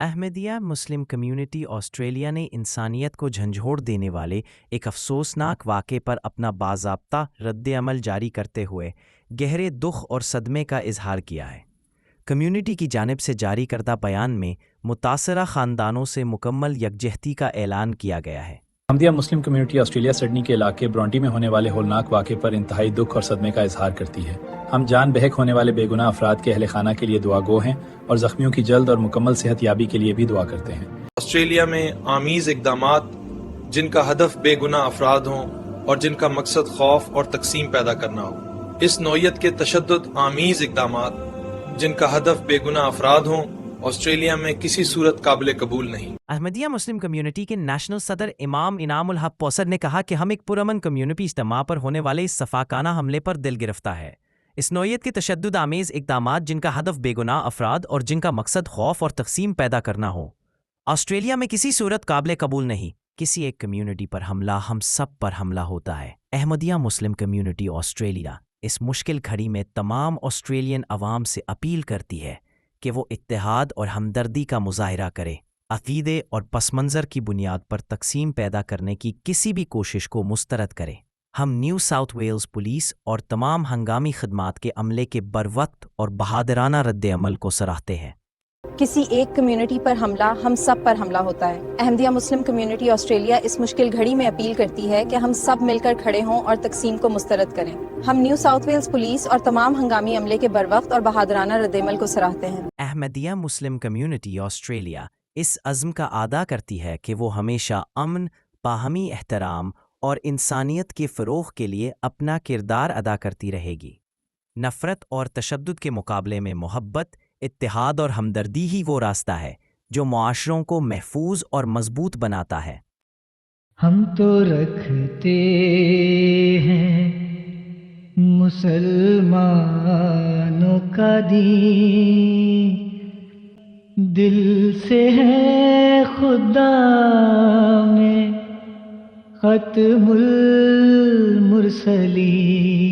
احمدیہ مسلم community Australia نے انسانیت کو جھنجھوڑ دینے والے ایک افسوسناک واقعے پر اپنا باضابطہ رد عمل جاری کرتے ہوئے گہرے دکھ اور صدمے کا اظہار کیا ہے۔ کمیونٹی کی جانب سے جاری کردہ بیان میں متاثرہ خاندانوں سے مکمل یکجہتی کا اعلان کیا گیا ہے۔ احمدیہ مسلم کمیونٹی آسٹریلیا سڈنی کے علاقے برونٹی میں ہونے والے ہولناک واقعے پر انتہائی دکھ اور صدمے کا اظہار کرتی ہے۔ ہم جان بحق ہونے والے بے گناہ افراد کے اہل خانہ کے لیے دعا گو ہیں اور زخمیوں کی جلد اور مکمل صحت یابی کے لیے بھی دعا کرتے ہیں۔ آسٹریلیا میں آمیز اقدامات جن کا ہدف بے گناہ افراد ہوں اور جن کا مقصد خوف اور تقسیم پیدا کرنا ہو، اس نوعیت کے تشدد آمیز اقدامات جن کا ہدف بے گناہ افراد ہوں آسٹریلیا میں کسی صورت قابل قبول نہیں۔ احمدیہ مسلم کمیونٹی کے نیشنل صدر امام انعام الحق پوسر نے کہا کہ ہم ایک پرامن کمیونٹی اجتماع پر ہونے والے اس صفاقانہ حملے پر دل گرفتہ ہے۔ اس نوعیت کے تشدد آمیز اقدامات جن کا ہدف بے گناہ افراد اور جن کا مقصد خوف اور تقسیم پیدا کرنا ہو، آسٹریلیا میں کسی صورت قابل قبول نہیں۔ کسی ایک کمیونٹی پر حملہ ہم سب پر حملہ ہوتا ہے۔ احمدیہ مسلم کمیونٹی آسٹریلیا اس مشکل گھڑی میں تمام آسٹریلین عوام سے اپیل کرتی ہے کہ وہ اتحاد اور ہمدردی کا مظاہرہ کرے، عقیدے اور پس منظر کی بنیاد پر تقسیم پیدا کرنے کی کسی بھی کوشش کو مسترد کرے۔ ہم نیو ساؤتھ ویلز پولیس اور تمام ہنگامی خدمات کے عملے کے بروقت اور بہادرانہ رد عمل کو سراہتے ہیں۔ کسی ایک کمیونٹی پر حملہ ہم سب پر حملہ ہوتا ہے۔ احمدیہ مسلم کمیونٹی آسٹریلیا اس مشکل گھڑی میں اپیل کرتی ہے کہ ہم سب مل کر کھڑے ہوں اور تقسیم کو مسترد کریں۔ ہم نیو ساؤتھ ویلز پولیس اور تمام ہنگامی عملے کے بروقت اور بہادرانہ رد عمل کو سراہتے ہیں۔ احمدیہ مسلم کمیونٹی آسٹریلیا اس عزم کا اعادہ کرتی ہے کہ وہ ہمیشہ امن، باہمی احترام اور انسانیت کے فروغ کے لیے اپنا کردار ادا کرتی رہے گی۔ نفرت اور تشدد کے مقابلے میں محبت، اتحاد اور ہمدردی ہی وہ راستہ ہے جو معاشروں کو محفوظ اور مضبوط بناتا ہے۔ ہم تو رکھتے ہیں مسلمانوں کا دین، دل سے ہے خدا میں ختم المرسلین۔